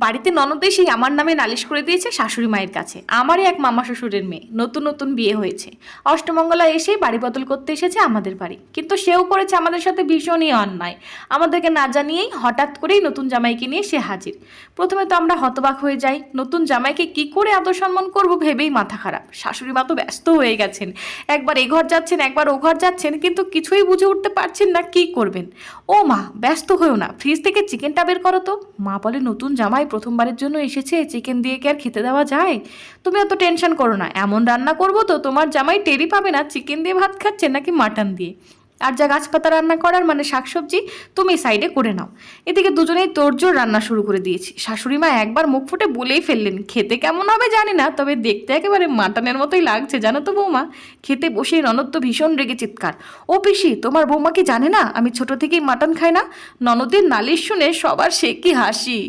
বাড়িতে ননদ এসেই আমার নামে নালিশ করে দিয়েছে শাশুড়ি মায়ের কাছে। আমারই এক মামা শ্বশুরের মেয়ে, নতুন নতুন বিয়ে হয়েছে, অষ্টমঙ্গলা এসেই বাড়ি বদল করতে এসেছে আমাদের বাড়ি, কিন্তু সেও করেছে আমাদের সাথে ভীষণই অন্যায়। আমাদেরকে না জানিয়েই হঠাৎ করেই নতুন জামাইকে নিয়ে সে হাজির। প্রথমে তো আমরা হতবাক হয়ে যাই, নতুন জামাইকে কি করে আদর সম্মান করবো ভেবেই মাথা খারাপ। শাশুড়ি মা তো ব্যস্ত হয়ে গেছেন, একবার এ ঘর যাচ্ছেন একবার ও ঘর যাচ্ছেন, কিন্তু কিছুই বুঝে উঠতে পারছেন না কি করবেন। ও মা, ব্যস্ত হয়েও না, ফ্রিজ থেকে চিকেনটা বের করো তো। মা বলে, নতুন জামাই প্রথমবারের জন্য এসেছে, চিকেন দিয়ে কি আর খেতে দেওয়া যায়? তুমি অত টেনশন করো না, এমন রান্না করবো তো তোমার জামাই টেরই পাবে না চিকেন দিয়ে ভাত খাচ্ছে নাকি মাটন দিয়ে। আর যা গাছপাতা রান্না করার মানে শাকসবজি, তুমি সাইডে করে নাও। এদিকে দুজনেই তোড়জোড় রান্না শুরু করে দিয়েছি। শাশুড়ি মা একবার মুখ ফুটে বলেই ফেললেন, খেতে কেমন হবে জানি না, তবে দেখতে একেবারে মাটনের মতোই লাগছে জানো তো বৌমা। খেতে বসেই ননদ তো ভীষণ রেগে চিৎকার, ও পিসি, তোমার বৌমা কি জানে না আমি ছোট থেকেই মাটন খাই না? ননদের নালিশ শুনে সবার সে কি হাসি।